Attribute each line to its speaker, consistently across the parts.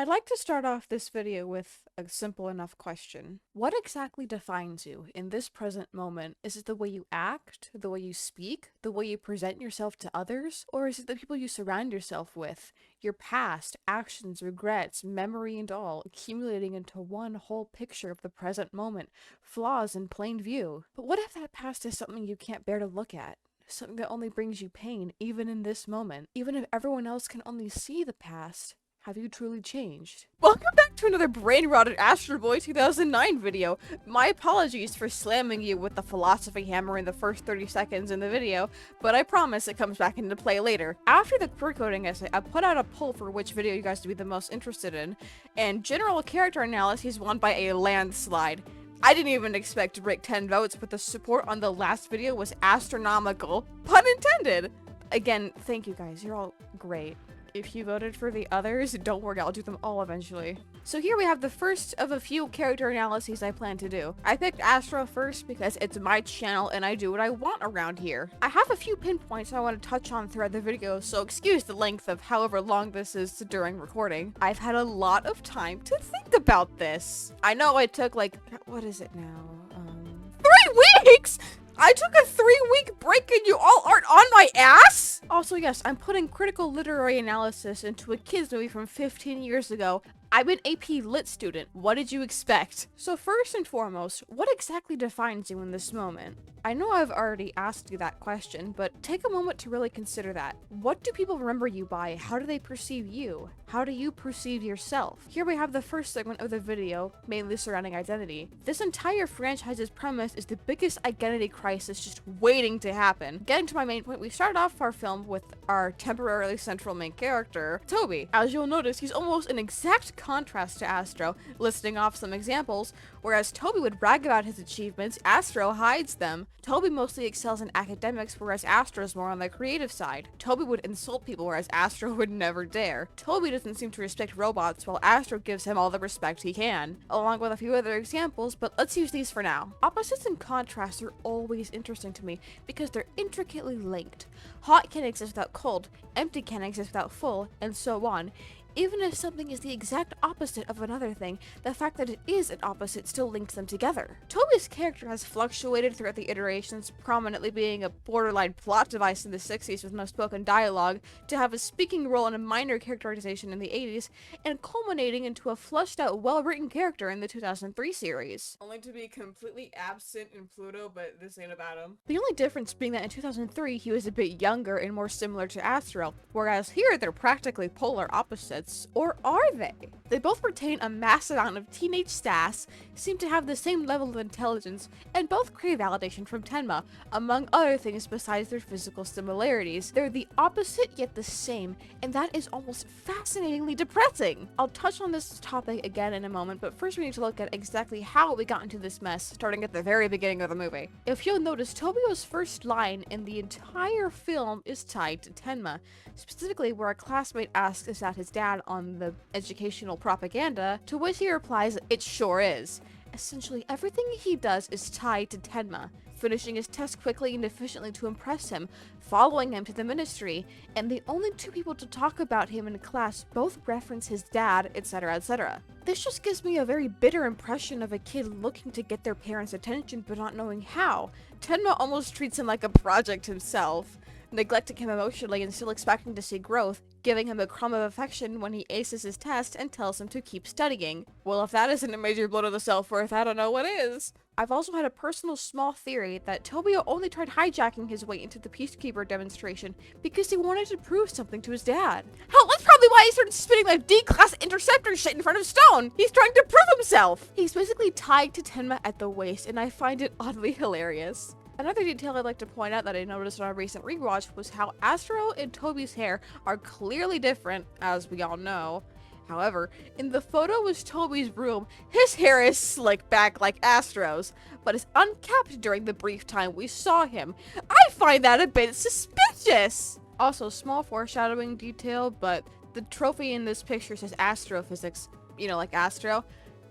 Speaker 1: I'd like to start off this video with a simple enough question. What exactly defines you in this present moment? Is it the way you act, the way you speak, the way you present yourself to others? Or is it the people you surround yourself with? Your past, actions, regrets, memory and all, accumulating into one whole picture of the present moment, flaws in plain view. But what if that past is something you can't bear to look at? Something that only brings you pain, even in this moment. Even if everyone else can only see the past, have you truly changed? Welcome back to another brain-rotted Astro Boy 2009 video. My apologies for slamming you with the philosophy hammer in the first 30 seconds in the video, but I promise it comes back into play later. After the pre-coding essay, I put out a poll for which video you guys to be the most interested in, and general character analyses won by a landslide. I didn't even expect to break 10 votes, but the support on the last video was astronomical. Pun intended! Again, thank you guys, you're all great. If you voted for the others, don't worry, I'll do them all eventually. So here we have the first of a few character analyses I plan to do. I picked Astro first because it's my channel and I do what I want around here. I have a few pinpoints I want to touch on throughout the video, so excuse the length of however long this is during recording. I've had a lot of time to think about this. I know it took like, what is it now? 3 weeks?! I took a 3-week break and you all aren't on my ass? Also, yes, I'm putting critical literary analysis into a kids movie from 15 years ago. I'm an AP Lit student. What did you expect? So first and foremost, what exactly defines you in this moment? I know I've already asked you that question, but take a moment to really consider that. What do people remember you by? How do they perceive you? How do you perceive yourself? Here we have the first segment of the video, mainly surrounding identity. This entire franchise's premise is the biggest identity crisis just waiting to happen. Getting to my main point, we started off our film with our temporarily central main character, Toby. As you'll notice, he's almost an exact contrast to Astro, listing off some examples. Whereas Toby would brag about his achievements, Astro hides them. Toby mostly excels in academics, whereas Astro's more on the creative side. Toby would insult people, whereas Astro would never dare. Toby doesn't seem to respect robots, while Astro gives him all the respect he can, along with a few other examples, but let's use these for now. Opposites and contrasts are always interesting to me because they're intricately linked. Hot can exist without cold, empty can exist without full, and so on. Even if something is the exact opposite of another thing, the fact that it is an opposite still links them together. Toby's character has fluctuated throughout the iterations, prominently being a borderline plot device in the 60s with no spoken dialogue, to have a speaking role in a minor characterization in the 80s, and culminating into a fleshed out, well-written character in the 2003 series. Only to be completely absent in Pluto, but this ain't about him. The only difference being that in 2003 he was a bit younger and more similar to Astro, whereas here they're practically polar opposites. Or are they? They both retain a massive amount of teenage sass, seem to have the same level of intelligence, and both crave validation from Tenma, among other things besides their physical similarities. They're the opposite yet the same, and that is almost fascinatingly depressing. I'll touch on this topic again in a moment, but first we need to look at exactly how we got into this mess, starting at the very beginning of the movie. If you'll notice, Tobio's first line in the entire film is tied to Tenma, specifically where a classmate asks is that his dad on the educational propaganda, to which he replies, "It sure is." Essentially, everything he does is tied to Tenma, finishing his test quickly and efficiently to impress him, following him to the ministry, and the only two people to talk about him in class both reference his dad, etc., etc. This just gives me a very bitter impression of a kid looking to get their parents' attention but not knowing how. Tenma almost treats him like a project himself, neglecting him emotionally and still expecting to see growth, giving him a crumb of affection when he aces his test and tells him to keep studying. Well, if that isn't a major blow to the self-worth, I don't know what is. I've also had a personal small theory that Tobio only tried hijacking his way into the Peacekeeper demonstration because he wanted to prove something to his dad. Hell, that's probably why he started spitting like D-class interceptor shit in front of Stone! He's trying to prove himself! He's basically tied to Tenma at the waist, and I find it oddly hilarious. Another detail I'd like to point out that I noticed on a recent rewatch was how Astro and Toby's hair are clearly different, as we all know. However, in the photo with Toby's room, his hair is slicked back like Astro's, but is unkept during the brief time we saw him. I find that a bit suspicious! Also, small foreshadowing detail, but the trophy in this picture says astrophysics, you know, like Astro.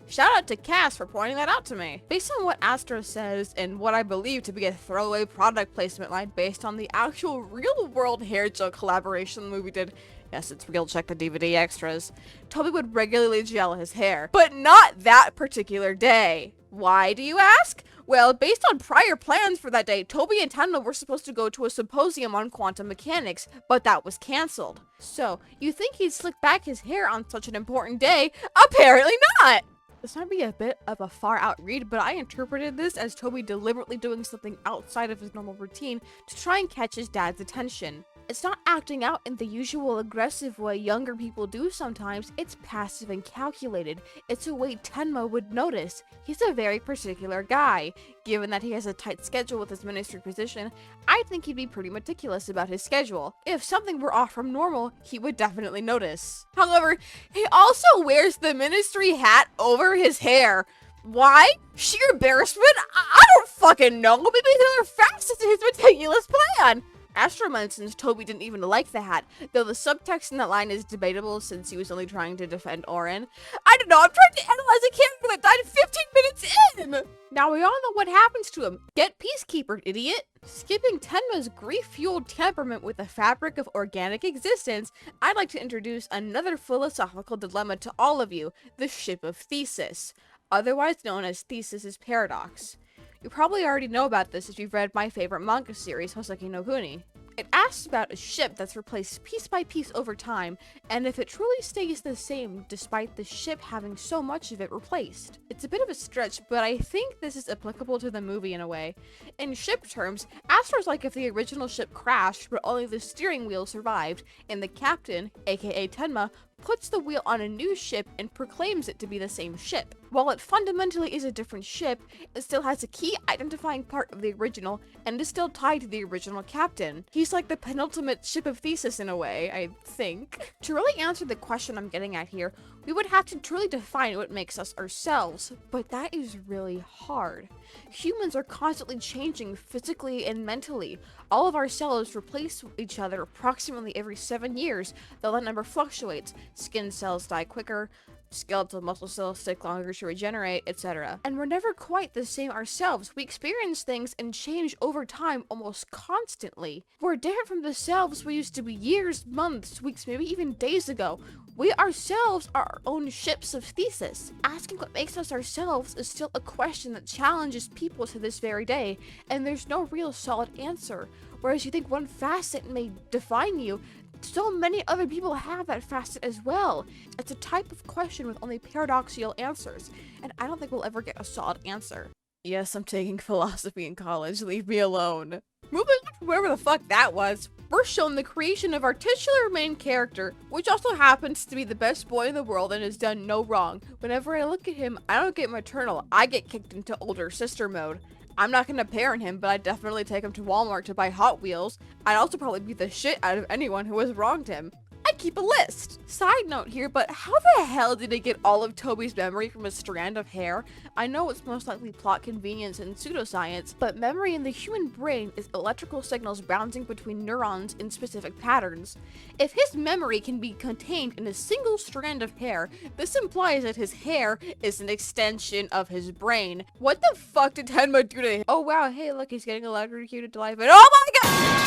Speaker 1: Shout out to Cass for pointing that out to me. Based on what Astro says and what I believe to be a throwaway product placement line based on the actual real-world hair gel collaboration the movie did, yes, it's real, check the DVD extras, Toby would regularly gel his hair, but not that particular day. Why, do you ask? Well, based on prior plans for that day, Toby and Tenma were supposed to go to a symposium on quantum mechanics, but that was cancelled. So, you think he'd slick back his hair on such an important day? Apparently not! This might be a bit of a far out read, but I interpreted this as Toby deliberately doing something outside of his normal routine to try and catch his dad's attention. It's not acting out in the usual aggressive way younger people do sometimes, it's passive and calculated. It's a way Tenma would notice. He's a very particular guy. Given that he has a tight schedule with his ministry position, I think he'd be pretty meticulous about his schedule. If something were off from normal, he would definitely notice. However, he also wears the ministry hat over his hair. Why? Sheer embarrassment? I don't fucking know. Maybe they're fast to his meticulous plan. Astro mentions Toby didn't even like the hat, though the subtext in that line is debatable since he was only trying to defend Orin. I don't know, I'm trying to analyze a character that died 15 minutes in! Now we all know what happens to him. Get Peacekeeper, idiot! Skipping Tenma's grief-fueled temperament with the fabric of organic existence, I'd like to introduce another philosophical dilemma to all of you, the ship of Thesis, otherwise known as Thesis' paradox. You probably already know about this if you've read my favorite manga series, Hoseki no Kuni. It asks about a ship that's replaced piece by piece over time, and if it truly stays the same despite the ship having so much of it replaced. It's a bit of a stretch, but I think this is applicable to the movie in a way. In ship terms, Astro's like if the original ship crashed, but only the steering wheel survived, and the captain, aka Tenma, puts the wheel on a new ship and proclaims it to be the same ship. While it fundamentally is a different ship, it still has a key identifying part of the original and is still tied to the original captain. He's like the penultimate ship of Thesis in a way, I think. To really answer the question I'm getting at here, we would have to truly define what makes us ourselves, but that is really hard. Humans are constantly changing physically and mentally. All of our cells replace each other approximately every 7 years, though that number fluctuates. Skin cells die quicker, skeletal muscle cells take longer to regenerate, etc. And we're never quite the same ourselves. We experience things and change over time almost constantly. We're different from the selves we used to be years, months, weeks, maybe even days ago. We ourselves are our own ships of Thesis. Asking what makes us ourselves is still a question that challenges people to this very day, and there's no real solid answer. Whereas you think one facet may define you, so many other people have that facet as well. It's a type of question with only paradoxical answers, and I don't think we'll ever get a solid answer. Yes, I'm taking philosophy in college, leave me alone. Moving on to wherever the fuck that was, we're shown the creation of our titular main character, which also happens to be the best boy in the world and has done no wrong. Whenever I look at him, I don't get maternal, I get kicked into older sister mode. I'm not gonna parent him, but I'd definitely take him to Walmart to buy Hot Wheels. I'd also probably beat the shit out of anyone who has wronged him. I keep a list. Side note here, but how the hell did he get all of Toby's memory from a strand of hair? I know it's most likely plot convenience and pseudoscience, but memory in the human brain is electrical signals bouncing between neurons in specific patterns. If his memory can be contained in a single strand of hair, this implies that his hair is an extension of his brain. What the fuck did Tenma do to him? Oh wow, hey look, he's getting electrocuted to life, and oh my god!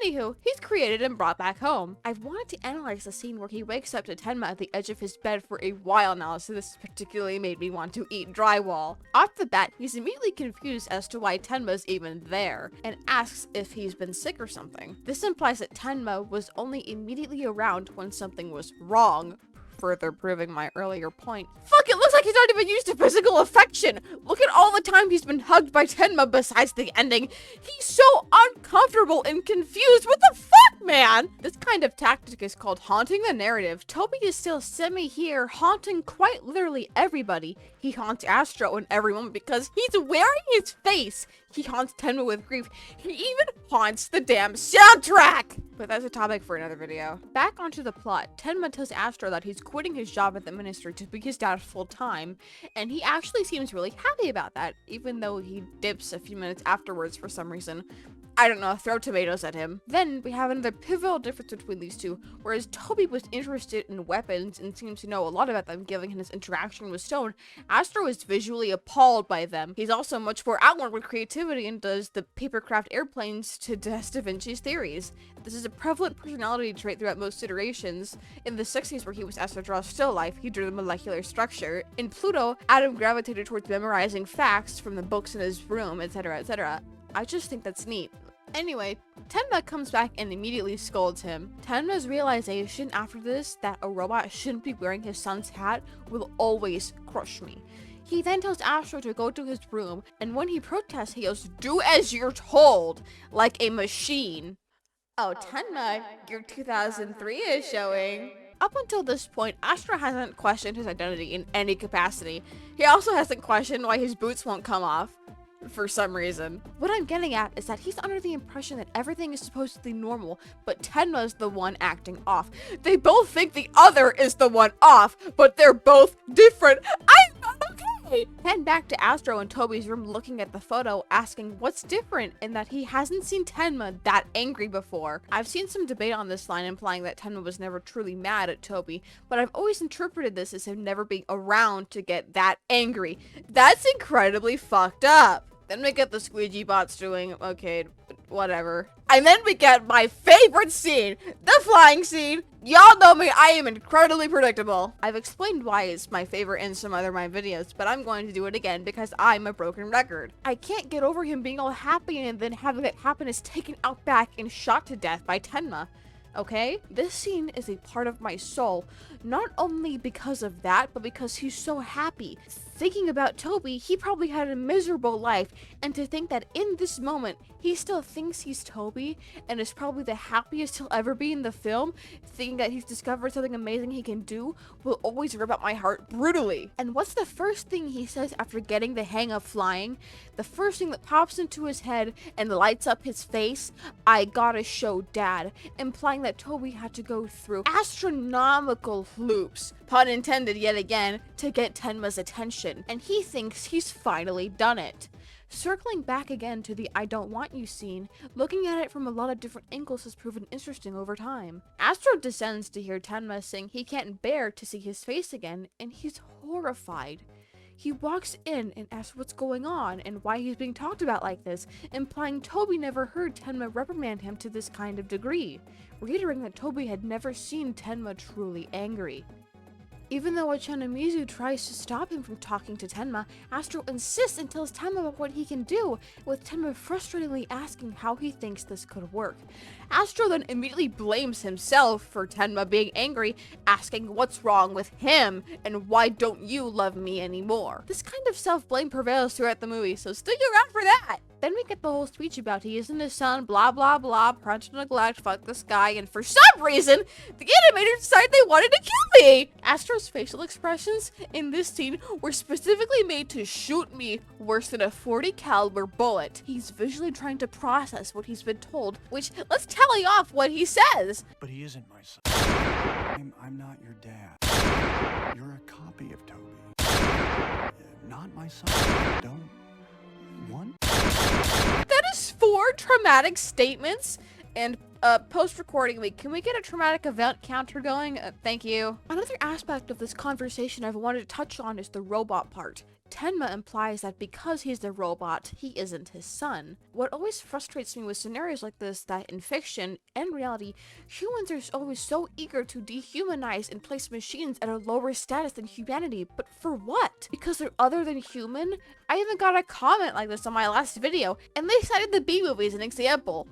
Speaker 1: Anywho, he's created and brought back home. I've wanted to analyze the scene where he wakes up to Tenma at the edge of his bed for a while now, so this particularly made me want to eat drywall. Off the bat, he's immediately confused as to why Tenma's even there, and asks if he's been sick or something. This implies that Tenma was only immediately around when something was wrong, further proving my earlier point. Fuck, it looks like he's already been used to physical affection. Look at all the time he's been hugged by Tenma besides the ending. He's so uncomfortable and confused. What the fuck, man? This kind of tactic is called haunting the narrative. Toby is still semi-here, haunting quite literally everybody. He haunts Astro in every moment because he's wearing his face. He haunts Tenma with grief. He even haunts the damn soundtrack! But that's a topic for another video. Back onto the plot, Tenma tells Astro that he's quitting his job at the ministry to be his dad full-time, and he actually seems really happy about that, even though he dips a few minutes afterwards for some reason. I don't know, throw tomatoes at him. Then we have another pivotal difference between these two. Whereas Toby was interested in weapons and seemed to know a lot about them given his interaction with Stone, Astro is visually appalled by them. He's also much more outward with creativity and does the papercraft airplanes to test Da Vinci's theories. This is a prevalent personality trait throughout most iterations. In the 60s, where he was asked to draw still life, he drew the molecular structure. In Pluto, Adam gravitated towards memorizing facts from the books in his room, etc., etc. I just think that's neat. Anyway, Tenma comes back and immediately scolds him. Tenma's realization after this that a robot shouldn't be wearing his son's hat will always crush me. He then tells Astro to go to his room, and when he protests, he yells, "Do as you're told," like a machine. Oh, Tenma, your 2003 is showing. Up until this point, Astro hasn't questioned his identity in any capacity. He also hasn't questioned why his boots won't come off. For some reason. What I'm getting at is that he's under the impression that everything is supposedly normal, but Tenma's the one acting off. They both think the other is the one off, but they're both different. I'm not okay! Head back to Astro in Toby's room looking at the photo, asking what's different, and that he hasn't seen Tenma that angry before. I've seen some debate on this line implying that Tenma was never truly mad at Toby, but I've always interpreted this as him never being around to get that angry. That's incredibly fucked up. Then we get the squeegee bots doing, okay, whatever. And then we get my favorite scene, the flying scene. Y'all know me, I am incredibly predictable. I've explained why it's my favorite in some other of my videos, but I'm going to do it again because I'm a broken record. I can't get over him being all happy and then having that happen is taken out back and shot to death by Tenma. Okay? This scene is a part of my soul, not only because of that, but because he's so happy. Thinking about Toby, he probably had a miserable life, and to think that in this moment, he still thinks he's Toby, and is probably the happiest he'll ever be in the film, thinking that he's discovered something amazing he can do, will always rip out my heart brutally. And what's the first thing he says after getting the hang of flying? The first thing that pops into his head and lights up his face, "I gotta show Dad," implying that Toby had to go through astronomical loops, pun intended yet again, to get Tenma's attention, and he thinks he's finally done it. Circling back again to the "I don't want you" scene, looking at it from a lot of different angles has proven interesting over time. Astro descends to hear Tenma saying he can't bear to see his face again, and he's horrified. He walks in and asks what's going on and why he's being talked about like this, implying Toby never heard Tenma reprimand him to this kind of degree, reiterating that Toby had never seen Tenma truly angry. Even though Echanamizu tries to stop him from talking to Tenma, Astro insists and tells Tenma about what he can do, with Tenma frustratingly asking how he thinks this could work. Astro then immediately blames himself for Tenma being angry, asking what's wrong with him and why don't you love me anymore. This kind of self-blame prevails throughout the movie, so stick around for that! Then we get the whole speech about he isn't his son, blah blah blah, parental neglect, fuck this guy, and for some reason, the animators decided they wanted to kill me! Astro's facial expressions in this scene were specifically made to shoot me worse than a .40 caliber bullet. He's visually trying to process what he's been told, which, let's tally off what he says.
Speaker 2: But he isn't my son. I'm not your dad. You're a copy of Toby. Not my son. Don't want.
Speaker 1: That is 4 traumatic statements, and post-recording week, can we get a traumatic event counter going? Thank you. Another aspect of this conversation I've wanted to touch on is the robot part. Tenma implies that because he's the robot, he isn't his son. What always frustrates me with scenarios like this, that in fiction and reality, humans are always so eager to dehumanize and place machines at a lower status than humanity, but for what? Because they're other than human? I even got a comment like this on my last video, and they cited the B-movie as an example.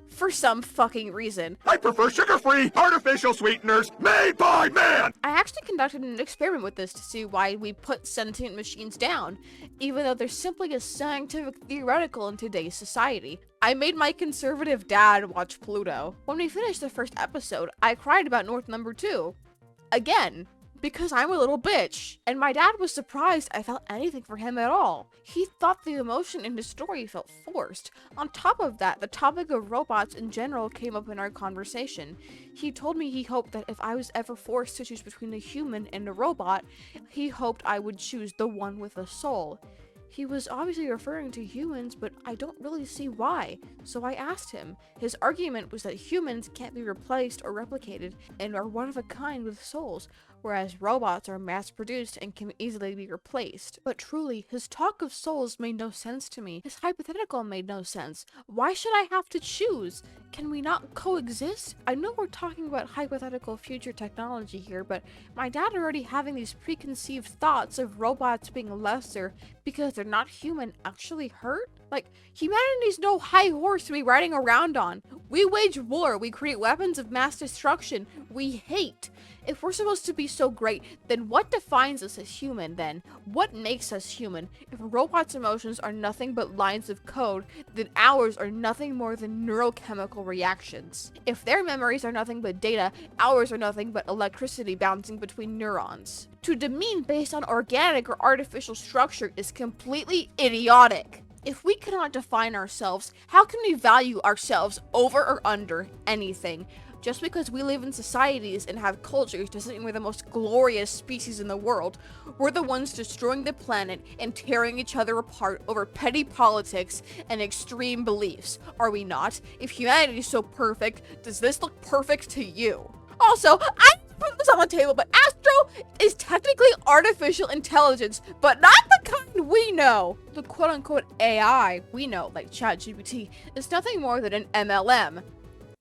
Speaker 1: For some fucking reason.
Speaker 3: I prefer sugar-free, artificial sweeteners made by man!
Speaker 1: I actually conducted an experiment with this to see why we put sentient machines down, even though they're simply a scientific theoretical in today's society. I made my conservative dad watch Pluto. When we finished the first episode, I cried about North Number 2. Again. Because I'm a little bitch. And my dad was surprised I felt anything for him at all. He thought the emotion in his story felt forced. On top of that, the topic of robots in general came up in our conversation. He told me he hoped that if I was ever forced to choose between a human and a robot, he hoped I would choose the one with a soul. He was obviously referring to humans, but I don't really see why, so I asked him. His argument was that humans can't be replaced or replicated and are one of a kind with souls, whereas robots are mass-produced and can easily be replaced. But truly, his talk of souls made no sense to me. His hypothetical made no sense. Why should I have to choose? Can we not coexist? I know we're talking about hypothetical future technology here, but my dad already having these preconceived thoughts of robots being lesser because they're not human actually hurt? Like, humanity's no high horse to be riding around on. We wage war, we create weapons of mass destruction, we hate. If we're supposed to be so great, then what defines us as human then? What makes us human? If robots' emotions are nothing but lines of code, then ours are nothing more than neurochemical reactions. If their memories are nothing but data, ours are nothing but electricity bouncing between neurons. To demean based on organic or artificial structure is completely idiotic. If we cannot define ourselves, how can we value ourselves over or under anything? Just because we live in societies and have cultures doesn't mean we're the most glorious species in the world. We're the ones destroying the planet and tearing each other apart over petty politics and extreme beliefs, are we not? If humanity is so perfect, does this look perfect to you? Also, I put this on the table, but Astro is technically artificial intelligence, but not the kind we know. The quote-unquote AI we know, like ChatGPT, is nothing more than an MLM.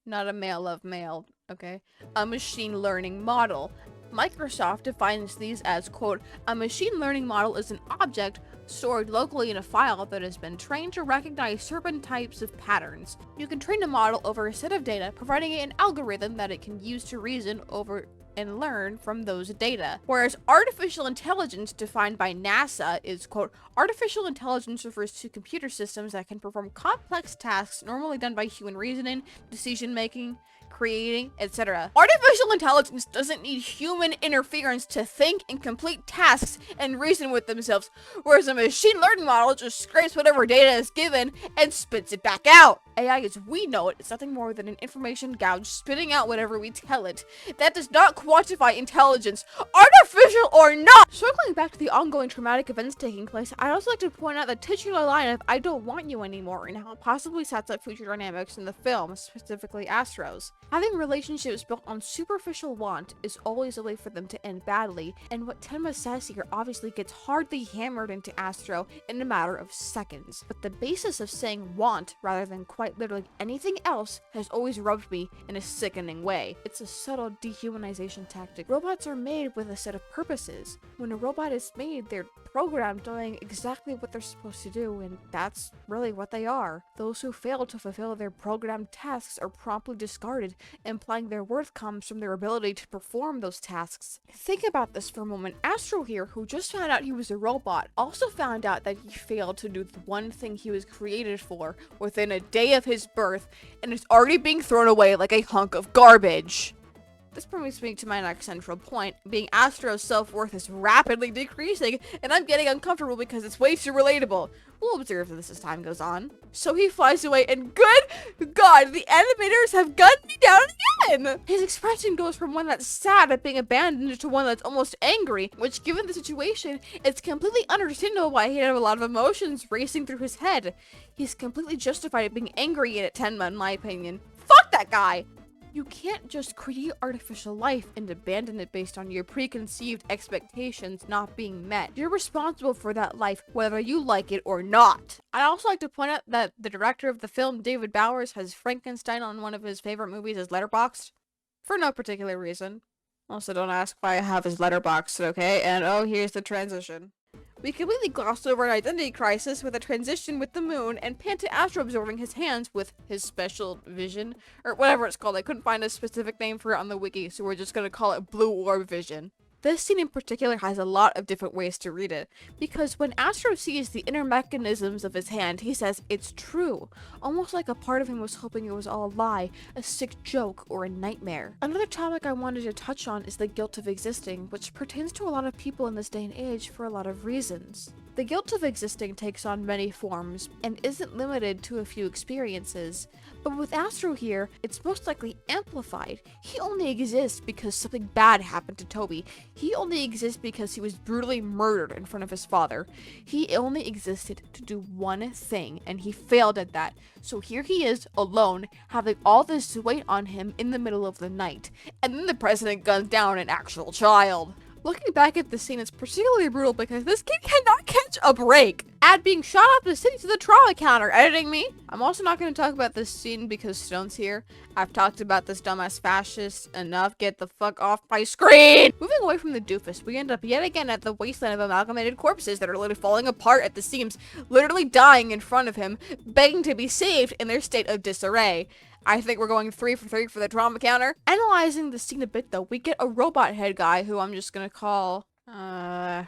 Speaker 1: Not a male of male, okay? A machine learning model. Microsoft defines these as, quote, a machine learning model is an object stored locally in a file that has been trained to recognize certain types of patterns. You can train a model over a set of data, providing it an algorithm that it can use to reason over and learn from those data. Whereas artificial intelligence defined by NASA is, quote, artificial intelligence refers to computer systems that can perform complex tasks normally done by human reasoning, decision making, creating, etc. Artificial intelligence doesn't need human interference to think and complete tasks and reason with themselves, whereas a machine learning model just scrapes whatever data is given and spits it back out. AI as we know it is nothing more than an information gouge spitting out whatever we tell it. That does not quantify intelligence, artificial or not! Circling back to the ongoing traumatic events taking place, I'd also like to point out the titular line of I don't want you anymore and how it possibly sets up future dynamics in the film, specifically Astro's. Having relationships built on superficial want is always a way for them to end badly, and what Tenma says here obviously gets hardly hammered into Astro in a matter of seconds. But the basis of saying want rather than quite literally anything else has always rubbed me in a sickening way. It's a subtle dehumanization tactic. Robots are made with a set of purposes. When a robot is made, they're programmed doing exactly what they're supposed to do, and that's really what they are. Those who fail to fulfill their programmed tasks are promptly discarded, implying their worth comes from their ability to perform those tasks. Think about this for a moment. Astro here, who just found out he was a robot, also found out that he failed to do the one thing he was created for within a day of his birth, and is already being thrown away like a hunk of garbage. This brings me to my next central point, being Astro's self-worth is rapidly decreasing, and I'm getting uncomfortable because it's way too relatable. We'll observe this as time goes on. So he flies away, and good God, the animators have gunned me down again! His expression goes from one that's sad at being abandoned to one that's almost angry, which given the situation, it's completely understandable why he'd have a lot of emotions racing through his head. He's completely justified at being angry at Tenma, in my opinion. Fuck that guy! You can't just create artificial life and abandon it based on your preconceived expectations not being met. You're responsible for that life, whether you like it or not. I'd also like to point out that the director of the film, David Bowers, has Frankenstein on one of his favorite movies as Letterboxd. For no particular reason. Also, don't ask why I have his Letterboxd, okay? And oh, here's the transition. We completely glossed over an identity crisis with a transition with the moon and pan to Astro absorbing his hands with his special vision, or whatever it's called. I couldn't find a specific name for it on the wiki, so we're just gonna call it Blue Orb Vision. This scene in particular has a lot of different ways to read it, because when Astro sees the inner mechanisms of his hand, he says it's true, almost like a part of him was hoping it was all a lie, a sick joke, or a nightmare. Another topic I wanted to touch on is the guilt of existing, which pertains to a lot of people in this day and age for a lot of reasons. The guilt of existing takes on many forms and isn't limited to a few experiences. But with Astro here, it's most likely amplified. He only exists because something bad happened to Toby. He only exists because he was brutally murdered in front of his father. He only existed to do one thing, and he failed at that. So here he is, alone, having all this weight on him in the middle of the night. And then the president guns down an actual child. Looking back at the scene, it's particularly brutal because this kid cannot catch a break. Add being shot off the city to the trauma counter. Editing me? I'm also not going to talk about this scene because Stone's here. I've talked about this dumbass fascist enough. Get the fuck off my screen! Moving away from the doofus, we end up yet again at the wasteland of amalgamated corpses that are literally falling apart at the seams, literally dying in front of him, begging to be saved in their state of disarray. I think we're going 3 for 3 for the trauma counter. Analyzing the scene a bit though, we get a robot head guy who I'm just gonna call, voice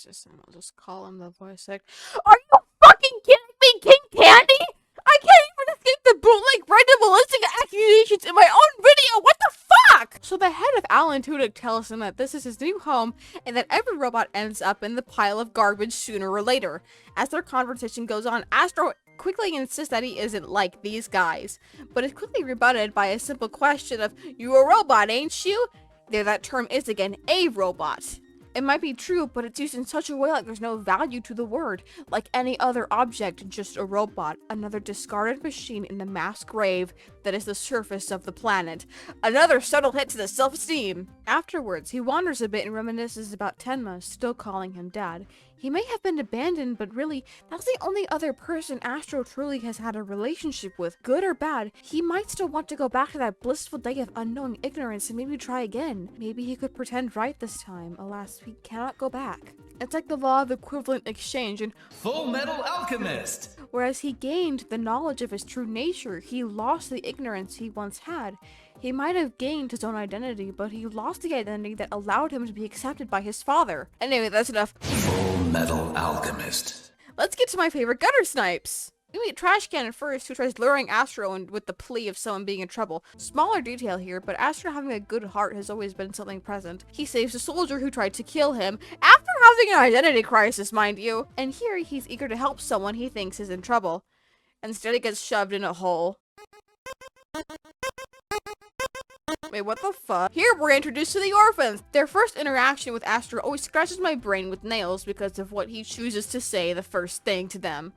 Speaker 1: assistant. I'll just call him the voice act. Are you fucking kidding me, King Candy? I can't even escape the bootleg random ballistic accusations in my own video. What the fuck? So the head of Alan Tudyk tells him that this is his new home and that every robot ends up in the pile of garbage sooner or later. As their conversation goes on, Astro quickly insists that he isn't like these guys, but is quickly rebutted by a simple question of, "You a robot, ain't you?" There that term is again, a robot. It might be true, but it's used in such a way like there's no value to the word. Like any other object, just a robot. Another discarded machine in the mass grave that is the surface of the planet. Another subtle hit to the self-esteem. Afterwards, he wanders a bit and reminisces about Tenma still calling him dad. He may have been abandoned, but really, that's the only other person Astro truly has had a relationship with, good or bad. He might still want to go back to that blissful day of unknowing ignorance and maybe try again. Maybe he could pretend right this time. Alas, we cannot go back. It's like the law of equivalent exchange in
Speaker 4: Full Metal Alchemist!
Speaker 1: Whereas he gained the knowledge of his true nature, he lost the ignorance he once had. He might have gained his own identity, but he lost the identity that allowed him to be accepted by his father. Anyway, that's enough.
Speaker 4: Full Metal Alchemist.
Speaker 1: Let's get to my favorite gutter snipes. We meet Trash Cannon first, who tries luring Astro in with the plea of someone being in trouble. Smaller detail here, but Astro having a good heart has always been something present. He saves a soldier who tried to kill him, after having an identity crisis, mind you. And here, he's eager to help someone he thinks is in trouble. Instead, he gets shoved in a hole. Wait, what the fuck? Here, we're introduced to the orphans. Their first interaction with Astro always scratches my brain with nails because of what he chooses to say the first thing to them.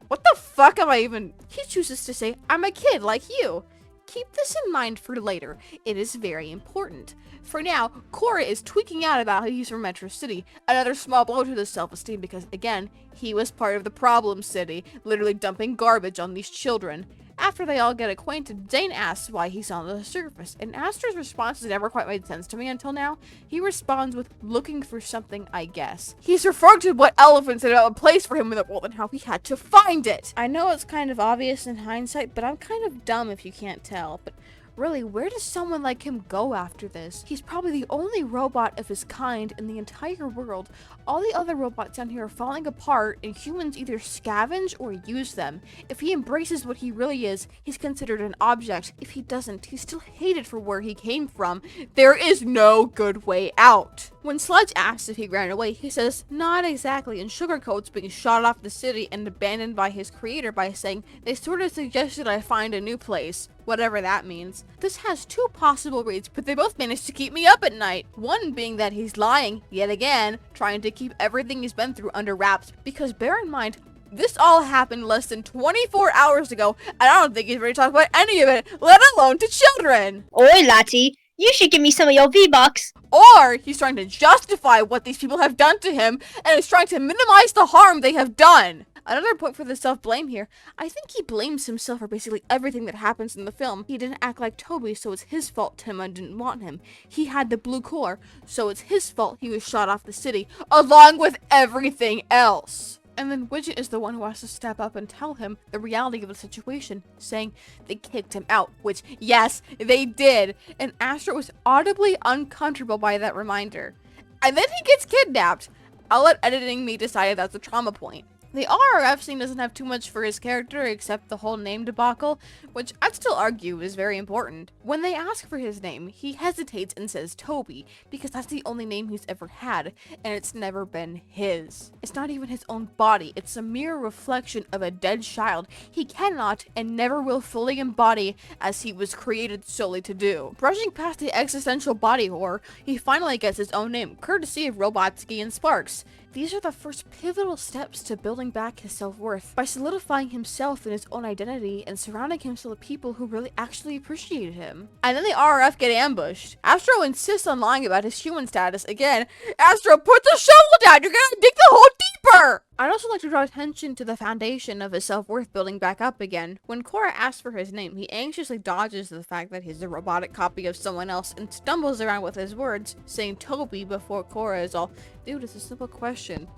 Speaker 1: What the fuck am I even? He chooses to say, "I'm a kid like you." Keep this in mind for later. It is very important. For now, Cora is tweaking out about how he's from Metro City. Another small blow to the self-esteem because, again, he was part of the problem city, literally dumping garbage on these children. After they all get acquainted, Zane asks why he's on the surface, and Astro's response has never quite made sense to me until now. He responds with, "Looking for something, I guess." He's referring to what elephants had a place for him in the world and how he had to find it. I know it's kind of obvious in hindsight, but I'm kind of dumb if you can't tell. But really, where does someone like him go after this? He's probably the only robot of his kind in the entire world. All the other robots down here are falling apart, and humans either scavenge or use them. If he embraces what he really is, he's considered an object. If he doesn't, he's still hated for where he came from. There is no good way out. When Sludge asks if he ran away, he says, "Not exactly," and sugarcoats being shot off the city and abandoned by his creator by saying, "They sort of suggested I find a new place." Whatever that means. This has two possible reads, but they both manage to keep me up at night. One being that he's lying, yet again, trying to keep everything he's been through under wraps, because bear in mind, this all happened less than 24 hours ago, and I don't think he's ready to talk about any of it, let alone to children.
Speaker 5: Oi, laddie, you should give me some of your V-Bucks.
Speaker 1: Or he's trying to justify what these people have done to him, and is trying to minimize the harm they have done. Another point for the self-blame here, I think he blames himself for basically everything that happens in the film. He didn't act like Toby, so it's his fault Timma didn't want him. He had the blue core, so it's his fault he was shot off the city, along with everything else. And then Widget is the one who has to step up and tell him the reality of the situation, saying they kicked him out, which, yes, they did. And Astro was audibly uncomfortable by that reminder. And then he gets kidnapped. I'll let editing me decide if that's a trauma point. The RRF scene doesn't have too much for his character except the whole name debacle, which I'd still argue is very important. When they ask for his name, he hesitates and says Toby, because that's the only name he's ever had, and it's never been his. It's not even his own body, it's a mere reflection of a dead child he cannot and never will fully embody as he was created solely to do. Brushing past the existential body horror, he finally gets his own name, courtesy of Robotsky and Sparks. These are the first pivotal steps to building back his self-worth, by solidifying himself in his own identity and surrounding himself with people who really actually appreciated him. And then the RRF get ambushed. Astro insists on lying about his human status again. Astro, put the shovel down! You're gonna dig the hole deeper! I'd also like to draw attention to the foundation of his self-worth building back up again. When Cora asks for his name, he anxiously dodges the fact that he's a robotic copy of someone else and stumbles around with his words, saying Toby before Cora is all, dude, it's a simple question.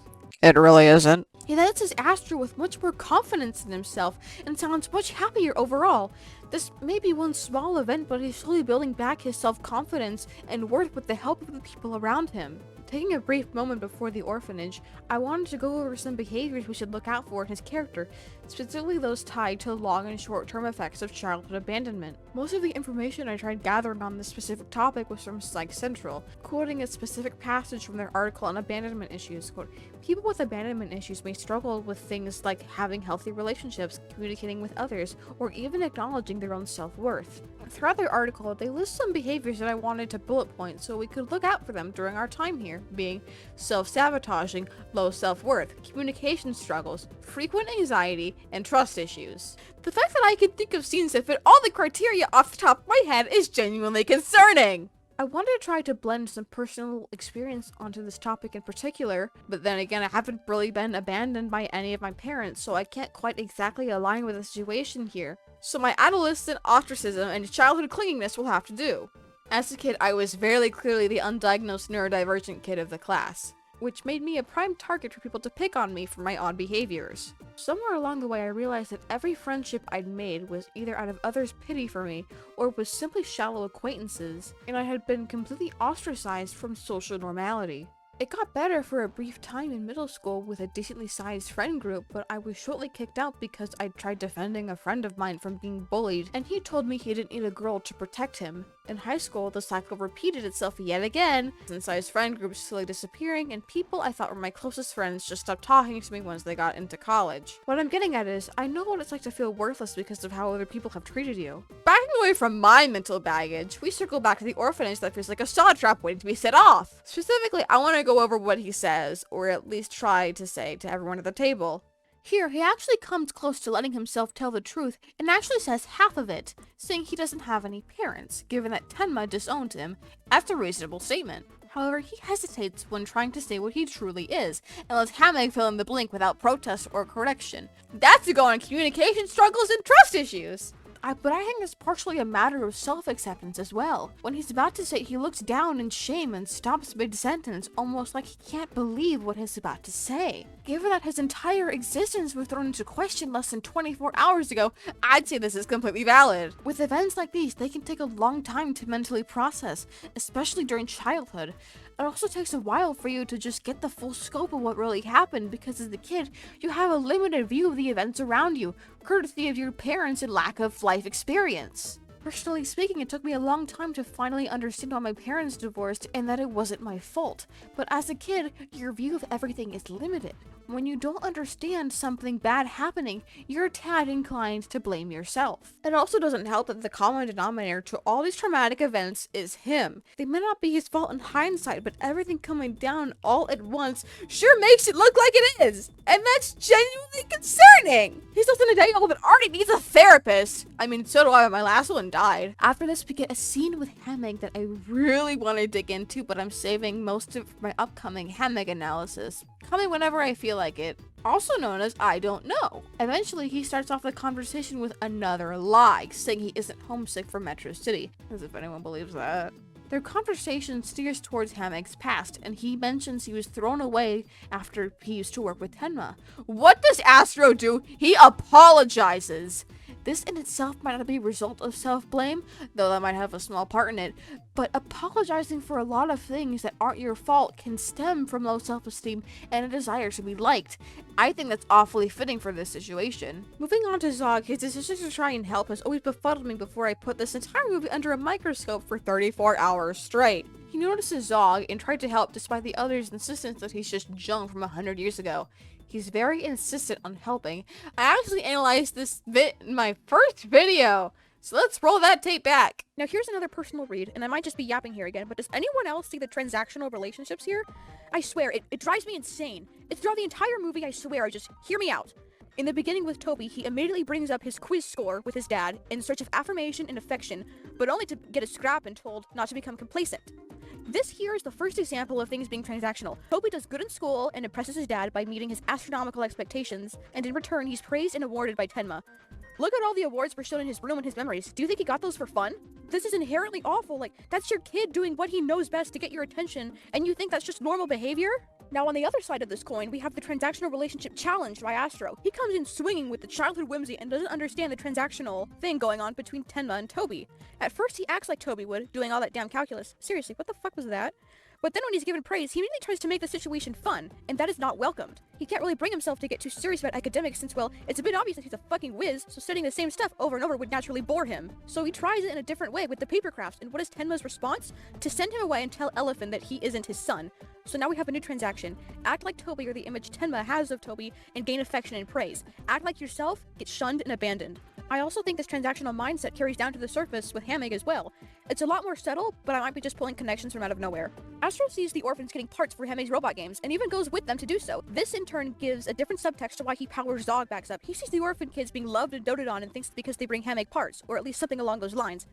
Speaker 1: It really isn't. He then says Astro with much more confidence in himself and sounds much happier overall. This may be one small event, but he's slowly building back his self-confidence and worth with the help of the people around him. Taking a brief moment before the orphanage, I wanted to go over some behaviors we should look out for in his character, specifically those tied to long and short-term effects of childhood abandonment. Most of the information I tried gathering on this specific topic was from Psych Central, quoting a specific passage from their article on abandonment issues. Quote, people with abandonment issues may struggle with things like having healthy relationships, communicating with others, or even acknowledging their own self-worth. Throughout their article, they list some behaviors that I wanted to bullet point so we could look out for them during our time here, being self-sabotaging, low self-worth, communication struggles, frequent anxiety, and trust issues. The fact that I can think of scenes that fit all the criteria off the top of my head is genuinely concerning! I wanted to try to blend some personal experience onto this topic in particular, but then again I haven't really been abandoned by any of my parents, so I can't quite exactly align with the situation here. So my adolescent ostracism and childhood clinginess will have to do. As a kid, I was very clearly the undiagnosed neurodivergent kid of the class, which made me a prime target for people to pick on me for my odd behaviors. Somewhere along the way I realized that every friendship I'd made was either out of others' pity for me, or was simply shallow acquaintances, and I had been completely ostracized from social normality. It got better for a brief time in middle school with a decently sized friend group, but I was shortly kicked out because I tried defending a friend of mine from being bullied, and he told me he didn't need a girl to protect him. In high school, the cycle repeated itself yet again, decent-sized friend groups slowly disappearing, and people I thought were my closest friends just stopped talking to me once they got into college. What I'm getting at is, I know what it's like to feel worthless because of how other people have treated you. Backing away from my mental baggage, we circle back to the orphanage that feels like a saw trap waiting to be set off. Specifically, I want to go over what he says, or at least try to say to everyone at the table. Here, he actually comes close to letting himself tell the truth, and actually says half of it, saying he doesn't have any parents, given that Tenma disowned him. That's a reasonable statement. However, he hesitates when trying to say what he truly is, and lets Hammock fill in the blank without protest or correction. That's to go on communication struggles and trust issues! But I think it's partially a matter of self-acceptance as well. When he's about to say, he looks down in shame and stops mid-sentence, almost like he can't believe what he's about to say. Given that his entire existence was thrown into question less than 24 hours ago, I'd say this is completely valid. With events like these, they can take a long time to mentally process, especially during childhood. It also takes a while for you to just get the full scope of what really happened, because as a kid, you have a limited view of the events around you, courtesy of your parents and lack of life experience. Personally speaking, it took me a long time to finally understand why my parents divorced and that it wasn't my fault. But as a kid, your view of everything is limited. When you don't understand something bad happening, you're a tad inclined to blame yourself. It also doesn't help that the common denominator to all these traumatic events is him. They may not be his fault in hindsight, but everything coming down all at once sure makes it look like it is. And that's genuinely concerning. He's less than a day old but already needs a therapist. I mean, so do I, but my last one died. After this, we get a scene with Hammock that I really want to dig into, but I'm saving most of my upcoming Hammock analysis. Coming whenever I feel like it. Also known as I don't know. Eventually, he starts off the conversation with another lie, saying he isn't homesick for Metro City, as if anyone believes that. Their conversation steers towards Hammock's past, and he mentions he was thrown away after he used to work with Tenma. What does Astro do? He apologizes. This in itself might not be a result of self-blame, though that might have a small part in it, but apologizing for a lot of things that aren't your fault can stem from low self-esteem and a desire to be liked. I think that's awfully fitting for this situation. Moving on to Zog, his decision to try and help has always befuddled me before I put this entire movie under a microscope for 34 hours straight. He notices Zog and tried to help despite the others' insistence that he's just junk from 100 years ago. He's very insistent on helping. I actually analyzed this bit in my first video, so let's roll that tape back. Now here's another personal read, and I might just be yapping here again, but does anyone else see the transactional relationships here? I swear, it drives me insane. It's throughout the entire movie, I swear, just hear me out. In the beginning with Toby, he immediately brings up his quiz score with his dad in search of affirmation and affection, but only to get a scrap and told not to become complacent. This here is the first example of things being transactional. Toby does good in school and impresses his dad by meeting his astronomical expectations, and in return, he's praised and awarded by Tenma. Look at all the awards were shown in his room and his memories. Do you think he got those for fun? This is inherently awful. Like, that's your kid doing what he knows best to get your attention, and you think that's just normal behavior? Now, on the other side of this coin, we have the transactional relationship challenged by Astro. He comes in swinging with the childhood whimsy and doesn't understand the transactional thing going on between Tenma and Toby. At first, he acts like Toby would, doing all that damn calculus. Seriously, what the fuck was that? But then when he's given praise, he immediately tries to make the situation fun, and that is not welcomed. He can't really bring himself to get too serious about academics since, well, it's a bit obvious that he's a fucking whiz, so studying the same stuff over and over would naturally bore him. So he tries it in a different way with the paper crafts, and what is Tenma's response? To send him away and tell Elephant that he isn't his son. So now we have a new transaction. Act like Toby or the image Tenma has of Toby and gain affection and praise. Act like yourself, get shunned and abandoned. I also think this transactional mindset carries down to the surface with Hamig as well. It's a lot more subtle, but I might be just pulling connections from out of nowhere. Astro sees the orphans getting parts for Hamig's robot games, and even goes with them to do so. This in turn gives a different subtext to why he powers Zog backs up. He sees the orphan kids being loved and doted on and thinks it's because they bring Hamig parts, or at least something along those lines.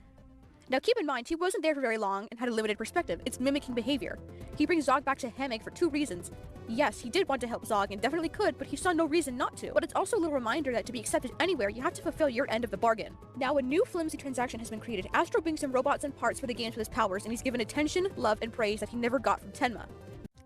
Speaker 1: Now keep in mind, he wasn't there for very long and had a limited perspective. It's mimicking behavior. He brings Zog back to Hamig for two reasons. Yes, he did want to help Zog and definitely could, but he saw no reason not to. But it's also a little reminder that to be accepted anywhere, you have to fulfill your end of the bargain. Now a new flimsy transaction has been created. Astro brings him robots and parts for the games with his powers, and he's given attention, love, and praise that he never got from Tenma.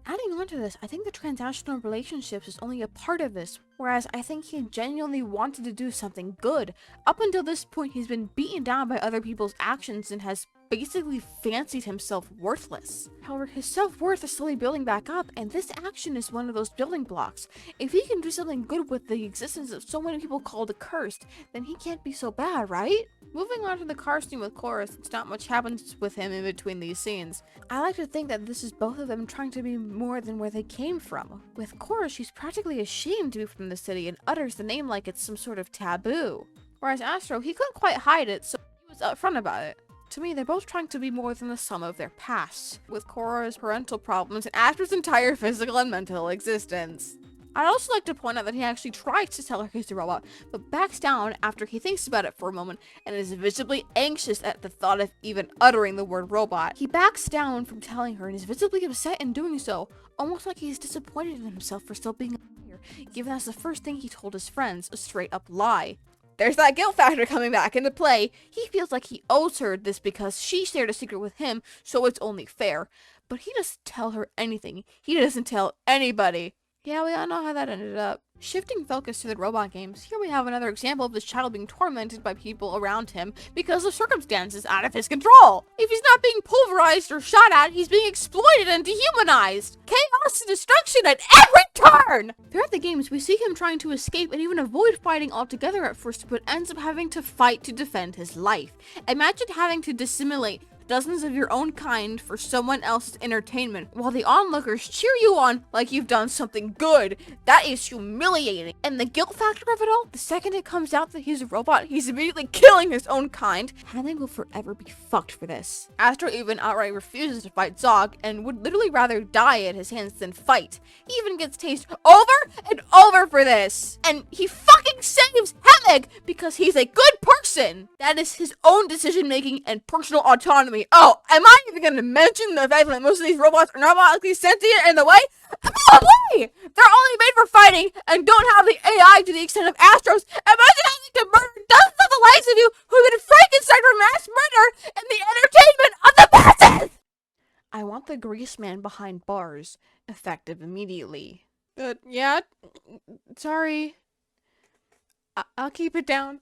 Speaker 1: Adding on to this, I think the transactional relationships is only a part of this, whereas I think he genuinely wanted to do something good. Up until this point, he's been beaten down by other people's actions and has basically fancied himself worthless. However, his self-worth is slowly building back up, and this action is one of those building blocks. If he can do something good with the existence of so many people called accursed, then he can't be so bad, right? Moving on to the car scene with Chorus, it's not much happens with him in between these scenes. I like to think that this is both of them trying to be more than where they came from. With Chorus, she's practically ashamed to be from the city and utters the name like it's some sort of taboo. Whereas Astro, he couldn't quite hide it, so he was upfront about it. To me, they're both trying to be more than the sum of their pasts, with Cora's parental problems and Astro's entire physical and mental existence. I'd also like to point out that he actually tries to tell her he's a robot, but backs down after he thinks about it for a moment and is visibly anxious at the thought of even uttering the word robot. He backs down from telling her and is visibly upset in doing so, almost like he's disappointed in himself for still being a liar, given that's the first thing he told his friends, a straight-up lie. There's that guilt factor coming back into play. He feels like he owes her this because she shared a secret with him, so it's only fair. But he doesn't tell her anything. He doesn't tell anybody. Yeah, we all know how that ended up. Shifting focus to the robot games, here we have another example of this child being tormented by people around him because of circumstances out of his control. If he's not being pulverized or shot at, he's being exploited and dehumanized. Chaos and destruction at every turn! Throughout the games, we see him trying to escape and even avoid fighting altogether at first, but ends up having to fight to defend his life. Imagine having to dissimulate dozens of your own kind for someone else's entertainment, while the onlookers cheer you on like you've done something good. That is humiliating. And the guilt factor of it all, the second it comes out that he's a robot, he's immediately killing his own kind. Hanning will forever be fucked for this. Astro even outright refuses to fight Zog and would literally rather die at his hands than fight. He even gets tased over and over for this. And he fucking saves Hemig because he's a good person. That is his own decision making and personal autonomy. Oh, am I even going to mention the fact that most of these robots are not robotically sentient in the way? Probably! They're only made for fighting and don't have the AI to the extent of Astro's. Imagine having to murder dozens of the likes of you who've been Frankenstein for mass murder and the entertainment of the masses! I want the grease man behind bars, effective immediately. Yeah, sorry. I'll keep it down.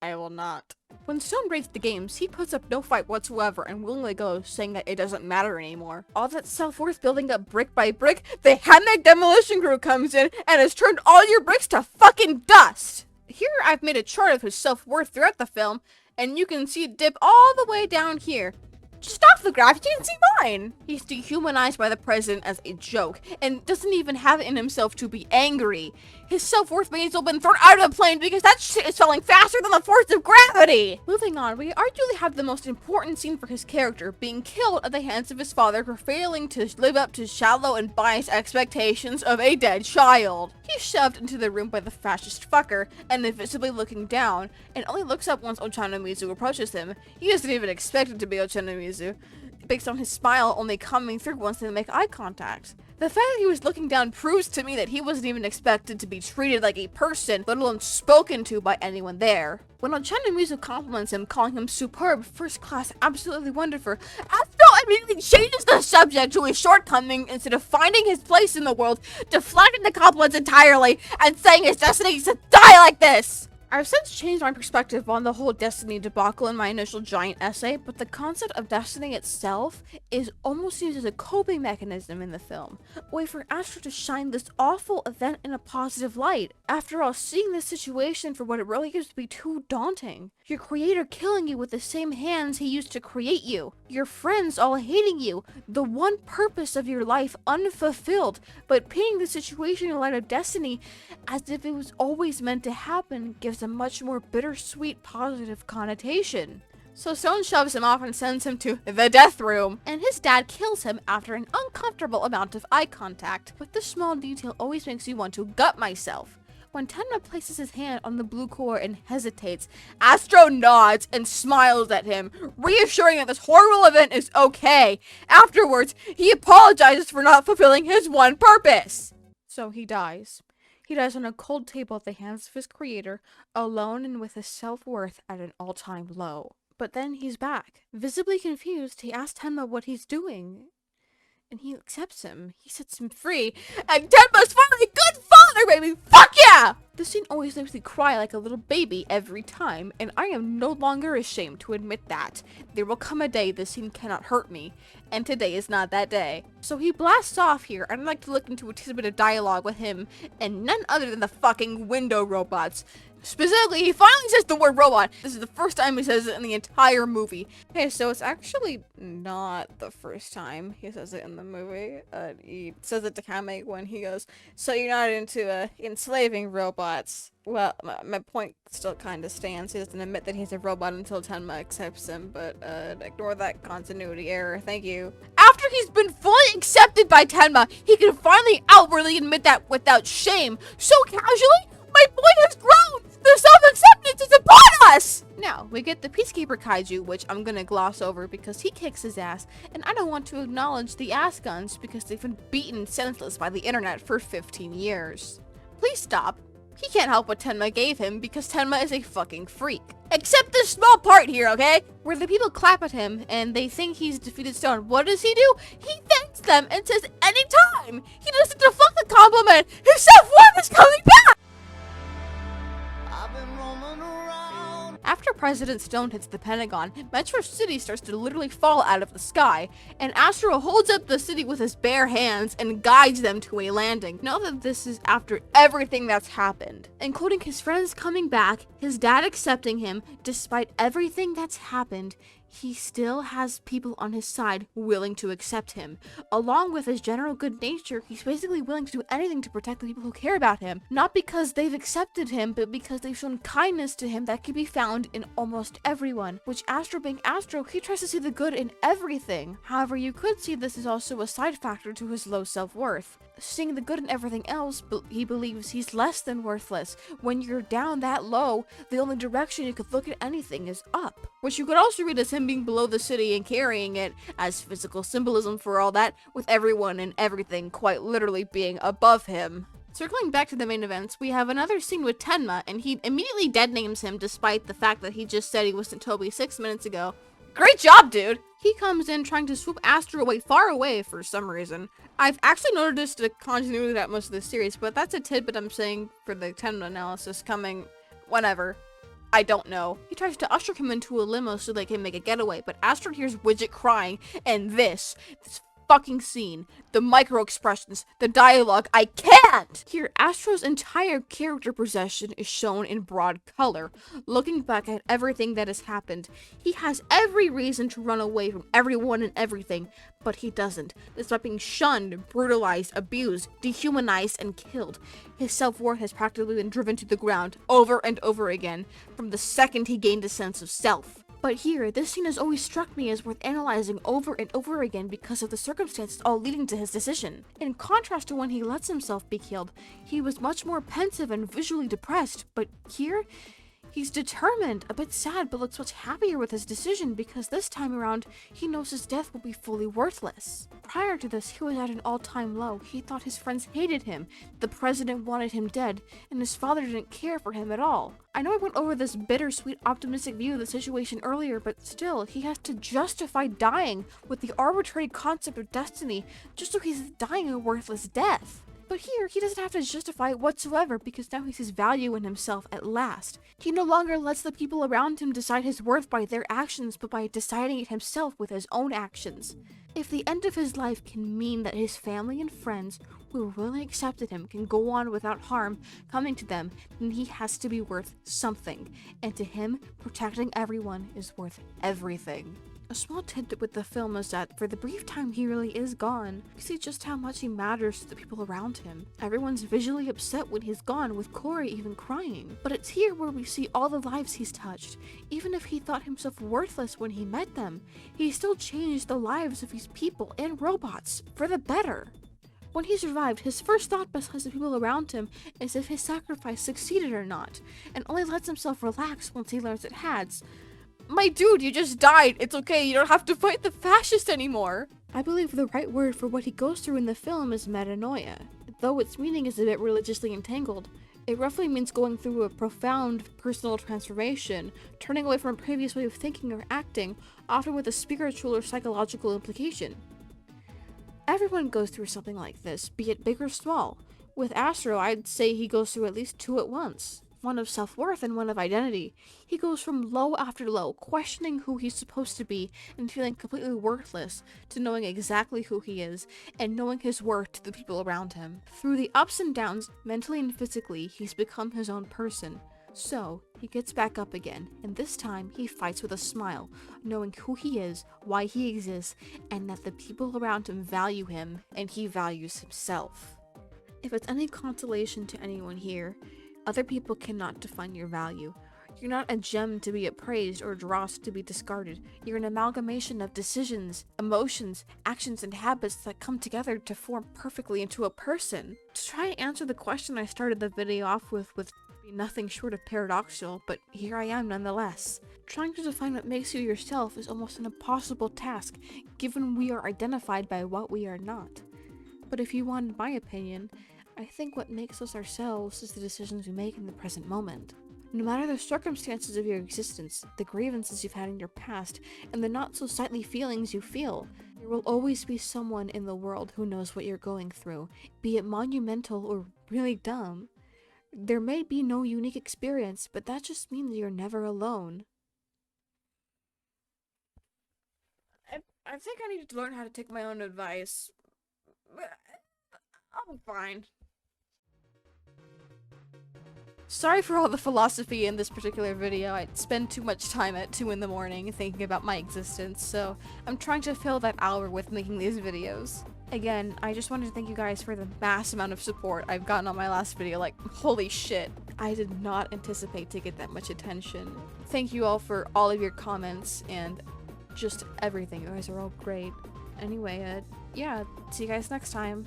Speaker 1: I will not. When Stone rates the games, he puts up no fight whatsoever and willingly goes, saying that it doesn't matter anymore. All that self-worth building up brick by brick, the Hammock Demolition Crew comes in and has turned all your bricks to fucking dust! Here I've made a chart of his self-worth throughout the film, and you can see it dip all the way down here. Just off the graph, you can see mine! He's dehumanized by the president as a joke, and doesn't even have it in himself to be angry. His self-worth may as well have been thrown out of the plane because that shit is falling faster than the force of gravity! Moving on, we arguably have the most important scene for his character, being killed at the hands of his father for failing to live up to shallow and biased expectations of a dead child. He's shoved into the room by the fascist fucker, and invisibly looking down, and only looks up once Ochana Mizu approaches him. He doesn't even expect it to be Ochana Mizu, based on his smile only coming through once they make eye contact. The fact that he was looking down proves to me that he wasn't even expected to be treated like a person, let alone spoken to by anyone there. When Ochana Mizu compliments him, calling him superb, first class, absolutely wonderful, Astro immediately changes the subject to his shortcoming instead of finding his place in the world, deflecting the compliments entirely, and saying his destiny is to die like this! I've since changed my perspective on the whole Destiny debacle in my initial giant essay, but the concept of Destiny itself is almost used as a coping mechanism in the film, a way for Astro to shine this awful event in a positive light. After all, seeing this situation for what it really is would be too daunting. Your creator killing you with the same hands he used to create you. Your friends all hating you. The one purpose of your life unfulfilled, but painting the situation in light of Destiny as if it was always meant to happen gives a much more bittersweet positive connotation. So Stone shoves him off and sends him to the death room, and his dad kills him after an uncomfortable amount of eye contact. But this small detail always makes me want to gut myself. When Tenma places his hand on the blue core and hesitates, Astro nods and smiles at him, reassuring that this horrible event is okay. Afterwards, he apologizes for not fulfilling his one purpose. So he dies. He dies on a cold table at the hands of his creator, alone and with his self-worth at an all-time low. But then he's back. Visibly confused, he asks Tenma what he's doing. And he accepts him. He sets him free. And Tenma's finally a good father, baby! Fuck yeah! This scene always makes me cry like a little baby every time, and I am no longer ashamed to admit that. There will come a day this scene cannot hurt me, and today is not that day. So he blasts off here, and I'd like to look into a tidbit of dialogue with him, and none other than the fucking window robots. Specifically, he finally says the word robot. This is the first time he says it in the entire movie. Okay, so it's actually not the first time he says it in the movie. He says it to Kame when he goes, "So you're not into enslaving robots." Well, my point still kind of stands. He doesn't admit that he's a robot until Tenma accepts him, but ignore that continuity error. Thank you. After he's been fully accepted by Tenma, he can finally outwardly admit that without shame. So casually, my boy has grown! The self-acceptance is upon us! Now, we get the Peacekeeper Kaiju, which I'm gonna gloss over because he kicks his ass, and I don't want to acknowledge the ass guns because they've been beaten senseless by the internet for 15 years. Please stop. He can't help what Tenma gave him because Tenma is a fucking freak. Except this small part here, okay? Where the people clap at him and they think he's defeated Stone. What does he do? He thanks them and says anytime! He doesn't deflect the compliment! His self-worth is coming back! After President Stone hits the Pentagon, Metro City starts to literally fall out of the sky, and Astro holds up the city with his bare hands and guides them to a landing. Know that this is after everything that's happened, including his friends coming back, his dad accepting him. Despite everything that's happened, he still has people on his side willing to accept him. Along with his general good nature, he's basically willing to do anything to protect the people who care about him. Not because they've accepted him, but because they've shown kindness to him that can be found in almost everyone. Which, Astro being Astro, he tries to see the good in everything. However, you could see this is also a side factor to his low self-worth. Seeing the good in everything else, he believes he's less than worthless. When you're down that low, the only direction you could look at anything is up. Which you could also read as him being below the city and carrying it as physical symbolism for all that, with everyone and everything quite literally being above him. Circling back to the main events, we have another scene with Tenma, and he immediately dead names him despite the fact that he just said he was Toby 6 minutes ago. Great job, dude! He comes in trying to swoop Astro away far away for some reason. I've actually noticed a continuity throughout most of the series, but that's a tidbit I'm saying for the Tenma analysis coming whenever. I don't know. He tries to usher him into a limo so they can make a getaway, but Astro hears Widget crying, and this fucking scene, the micro expressions, the dialogue, I can't! Here, Astro's entire character possession is shown in broad color. Looking back at everything that has happened, he has every reason to run away from everyone and everything, but he doesn't. Despite being shunned, brutalized, abused, dehumanized, and killed, his self-worth has practically been driven to the ground over and over again from the second he gained a sense of self. But here, this scene has always struck me as worth analyzing over and over again because of the circumstances all leading to his decision. In contrast to when he lets himself be killed, he was much more pensive and visually depressed, but here, he's determined, a bit sad, but looks much happier with his decision because this time around, he knows his death will be fully worthless. Prior to this, he was at an all-time low. He thought his friends hated him, the president wanted him dead, and his father didn't care for him at all. I know I went over this bittersweet, optimistic view of the situation earlier, but still, he has to justify dying with the arbitrary concept of destiny just so he's dying a worthless death. But here, he doesn't have to justify it whatsoever because now he sees value in himself at last. He no longer lets the people around him decide his worth by their actions, but by deciding it himself with his own actions. If the end of his life can mean that his family and friends who really accepted him can go on without harm coming to them, then he has to be worth something. And to him, protecting everyone is worth everything. A small tidbit with the film is that for the brief time he really is gone, you see just how much he matters to the people around him. Everyone's visually upset when he's gone, with Corey even crying. But it's here where we see all the lives he's touched. Even if he thought himself worthless when he met them, he still changed the lives of these people and robots for the better. When he survived, his first thought besides the people around him is if his sacrifice succeeded or not, and only lets himself relax once he learns it has. My dude, you just died. It's okay. You don't have to fight the fascist anymore. I believe the right word for what he goes through in the film is metanoia. Though its meaning is a bit religiously entangled, it roughly means going through a profound personal transformation, turning away from a previous way of thinking or acting, often with a spiritual or psychological implication. Everyone goes through something like this, be it big or small. With Astro, I'd say he goes through at least two at once. One of self-worth and one of identity. He goes from low after low, questioning who he's supposed to be and feeling completely worthless, to knowing exactly who he is and knowing his worth to the people around him. Through the ups and downs, mentally and physically, he's become his own person. So, he gets back up again, and this time he fights with a smile, knowing who he is, why he exists, and that the people around him value him, and he values himself. If it's any consolation to anyone here, other people cannot define your value. You're not a gem to be appraised or a dross to be discarded. You're an amalgamation of decisions, emotions, actions, and habits that come together to form perfectly into a person. To try and answer the question I started the video off with nothing short of paradoxical, but here I am nonetheless. Trying to define what makes you yourself is almost an impossible task, given we are identified by what we are not. But if you want my opinion, I think what makes us ourselves is the decisions we make in the present moment. No matter the circumstances of your existence, the grievances you've had in your past, and the not-so-sightly feelings you feel, there will always be someone in the world who knows what you're going through, be it monumental or really dumb. There may be no unique experience, but that just means you're never alone. I think I need to learn how to take my own advice. I'll be fine. Sorry for all the philosophy in this particular video. I spend too much time at 2 in the morning thinking about my existence, so I'm trying to fill that hour with making these videos. Again, I just wanted to thank you guys for the mass amount of support I've gotten on my last video. Like, holy shit. I did not anticipate to get that much attention. Thank you all for all of your comments and just everything. You guys are all great. Anyway, yeah, see you guys next time.